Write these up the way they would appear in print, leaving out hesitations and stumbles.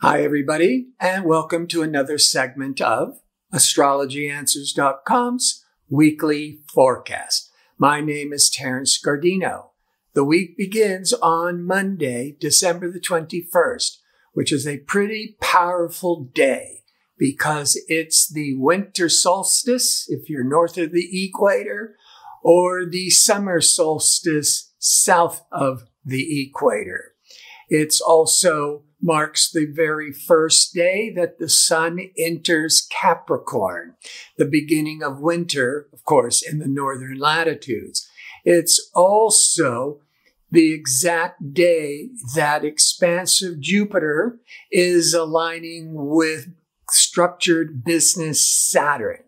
Hi, everybody, and welcome to another segment of AstrologyAnswers.com's weekly forecast. My name is Terrence Gardino. The week begins on Monday, December the 21st, which is a pretty powerful day because it's the winter solstice, if you're north of the equator, or the summer solstice south of the equator. It's also marks the very first day that the sun enters Capricorn, the beginning of winter, of course, in the northern latitudes. It's also the exact day that expansive Jupiter is aligning with structured business Saturn.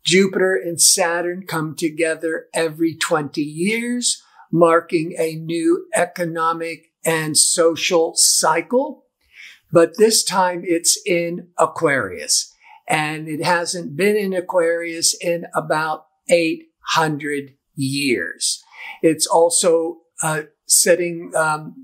Jupiter and Saturn come together every 20 years, marking a new economic and social cycle, but this time it's in Aquarius, and it hasn't been in Aquarius in about 800 years. It's also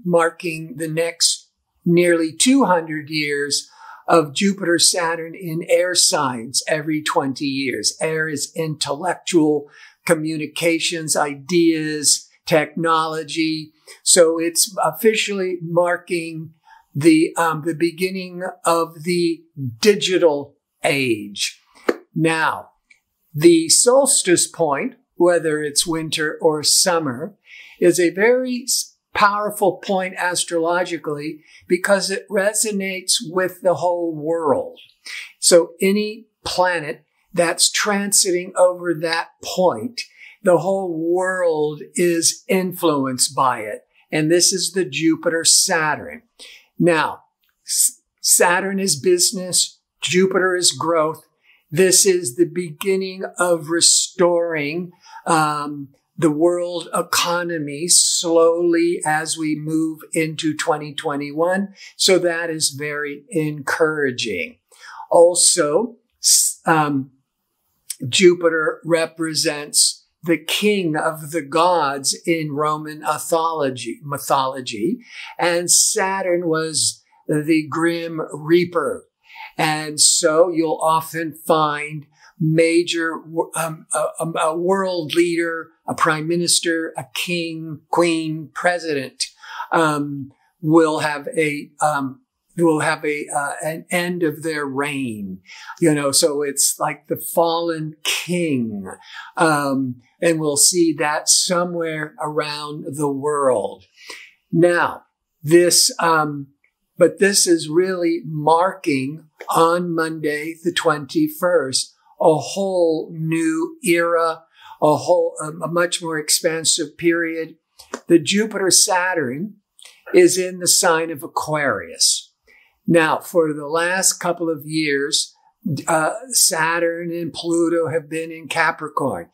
marking the next nearly 200 years of Jupiter Saturn in air signs every 20 years. Air is intellectual communications, ideas, technology. So it's officially marking the beginning of the digital age. Now, the solstice point, whether it's winter or summer, is a very powerful point astrologically because it resonates with the whole world. So any planet that's transiting over that point, the whole world is influenced by it. And this is the Jupiter-Saturn. Now, Saturn is business. Jupiter is growth. This is the beginning of restoring the world economy slowly as we move into 2021. So that is very encouraging. Also, Jupiter represents the king of the gods in Roman mythology, and Saturn was the grim reaper. And so you'll often find major, a world leader, a prime minister, a king, queen, president, will have an end of their reign, so it's like the fallen king. And we'll see that somewhere around the world. Now, but this is really marking on Monday, the 21st, a whole new era, a much more expansive period. The Jupiter-Saturn is in the sign of Aquarius. Now, for the last couple of years, Saturn and Pluto have been in Capricorn.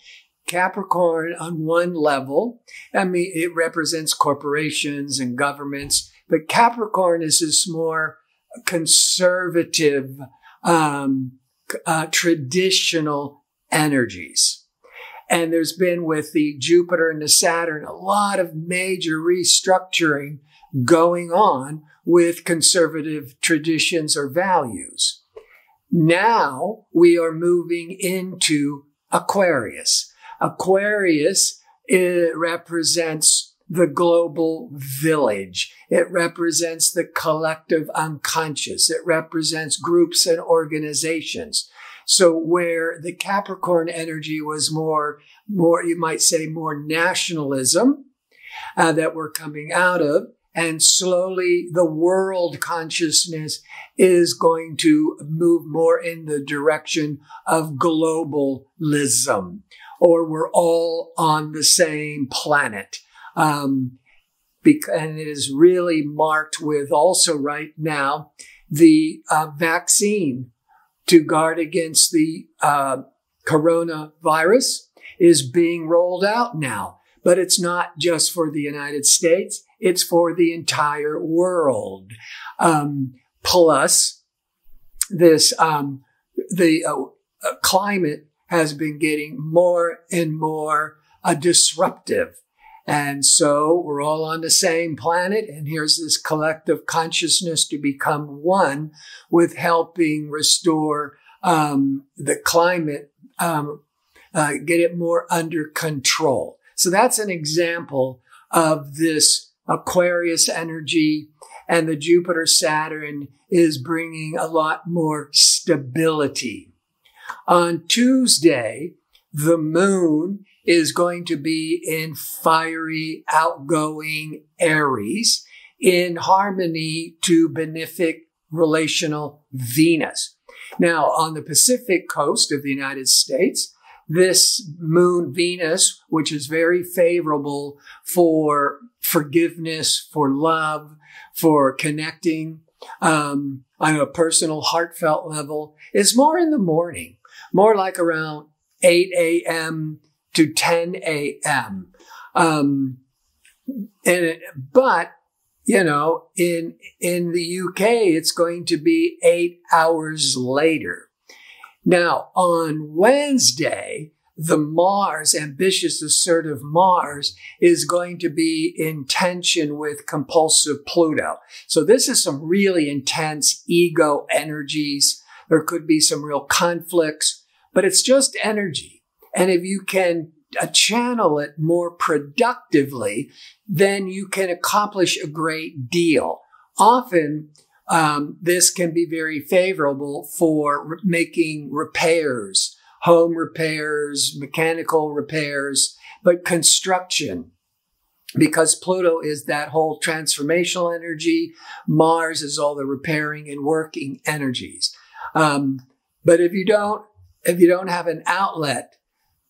Capricorn, on one level, it represents corporations and governments, but Capricorn is this more conservative, traditional energies. And there's been, with the Jupiter and the Saturn, a lot of major restructuring going on with conservative traditions or values. Now we are moving into Aquarius. Aquarius, it represents the global village. It represents the collective unconscious. It represents groups and organizations. So where the Capricorn energy was more, you might say, more nationalism that we're coming out of, and slowly the world consciousness is going to move more in the direction of globalism, or we're all on the same planet. And it is really marked with also right now the vaccine to guard against the coronavirus is being rolled out now. But it's not just for the United States. It's for the entire world. Plus, this the climate has been getting more and more disruptive. And so we're all on the same planet, and here's this collective consciousness to become one with helping restore the climate, get it more under control. So that's an example of this Aquarius energy, and the Jupiter Saturn is bringing a lot more stability. On Tuesday, the moon is going to be in fiery, outgoing Aries in harmony to benefic relational Venus. Now, on the Pacific coast of the United States, this moon Venus, which is very favorable for forgiveness, for love, for connecting on a personal, heartfelt level, is more in the morning, more like around 8 a.m. to 10 a.m. But, you know, in the UK, it's going to be 8 hours later. Now, on Wednesday, the Mars, ambitious, assertive Mars, is going to be in tension with compulsive Pluto. So this is some really intense ego energies. There could be some real conflicts, but it's just energy. And if you can channel it more productively, then you can accomplish a great deal. Often, this can be very favorable for making repairs, home repairs, mechanical repairs, but construction, because Pluto is that whole transformational energy. Mars is all the repairing and working energies. But if you don't have an outlet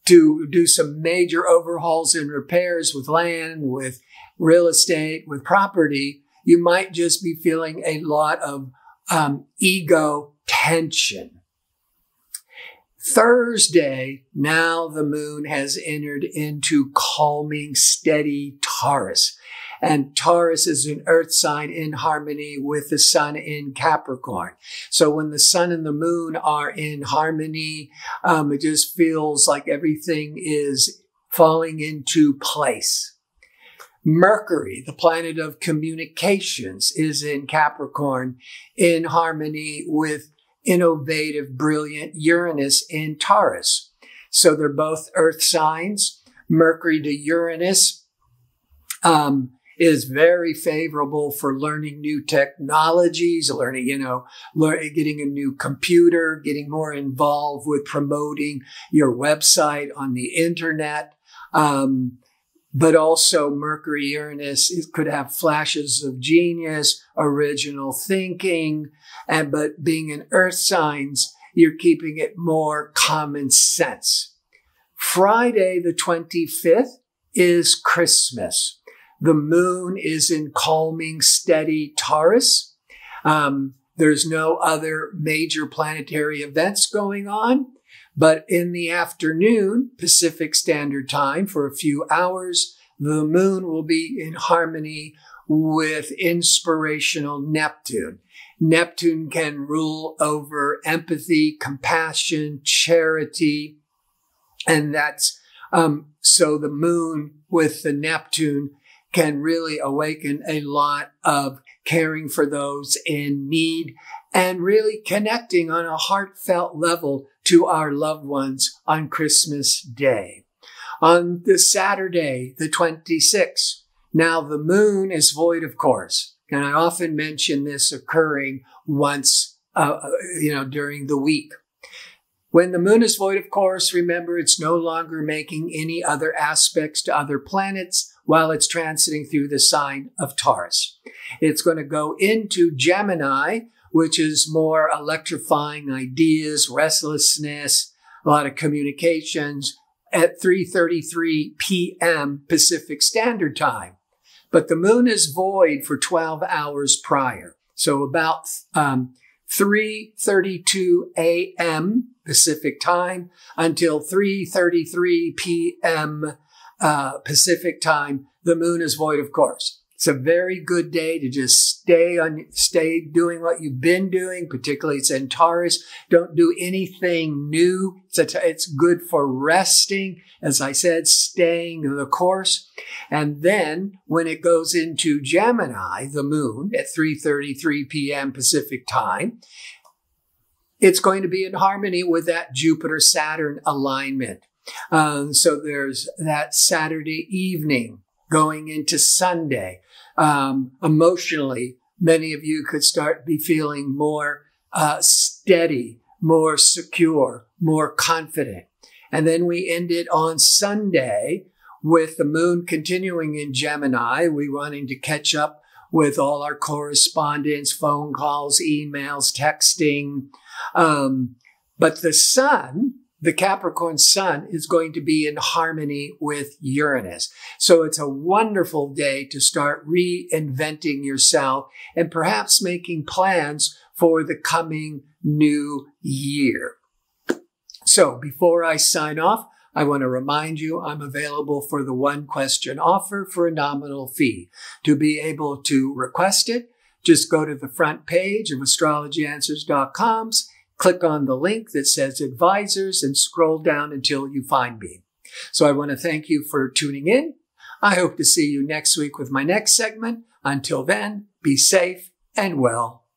to do some major overhauls and repairs with land, with real estate, with property, you might just be feeling a lot of ego tension. Thursday, now the moon has entered into calming, steady Taurus. And Taurus is an earth sign in harmony with the sun in Capricorn. So when the sun and the moon are in harmony, it just feels like everything is falling into place. Mercury, the planet of communications, is in Capricorn in harmony with innovative, brilliant Uranus in Taurus. So they're both earth signs. Mercury to Uranus is very favorable for learning new technologies, getting a new computer, getting more involved with promoting your website on the internet. But also Mercury, Uranus, it could have flashes of genius, original thinking, but being in earth signs, you're keeping it more common sense. Friday, the 25th, is Christmas. The moon is in calming, steady Taurus. There's no other major planetary events going on. But in the afternoon, Pacific Standard Time, for a few hours, the moon will be in harmony with inspirational Neptune. Neptune can rule over empathy, compassion, charity. And that's, so the moon with the Neptune can really awaken a lot of caring for those in need and really connecting on a heartfelt level to our loved ones on Christmas Day. On the Saturday, the 26th, now the moon is void of course. And I often mention this occurring once, during the week. When the moon is void of course, remember it's no longer making any other aspects to other planets while it's transiting through the sign of Taurus. It's going to go into Gemini, which is more electrifying ideas, restlessness, a lot of communications at 3:33 p.m. Pacific Standard Time. But the moon is void for 12 hours prior. So about 3:32 a.m. Pacific Time until 3:33 p.m. Pacific Time, the moon is void of course. It's a very good day to just stay doing what you've been doing, particularly it's in Taurus. Don't do anything new. It's good for resting. As I said, staying the course. And then when it goes into Gemini, the moon at 3:33 p.m. Pacific time, it's going to be in harmony with that Jupiter-Saturn alignment. So there's that Saturday evening going into Sunday. Emotionally, many of you could be feeling more steady, more secure, more confident. And then we ended on Sunday with the moon continuing in Gemini. We wanting to catch up with all our correspondence, phone calls, emails, texting. But the sun, the Capricorn Sun, is going to be in harmony with Uranus. So it's a wonderful day to start reinventing yourself and perhaps making plans for the coming new year. So before I sign off, I want to remind you I'm available for the one question offer for a nominal fee. To be able to request it, just go to the front page of astrologyanswers.com, click on the link that says advisors and scroll down until you find me. So I want to thank you for tuning in. I hope to see you next week with my next segment. Until then, be safe and well.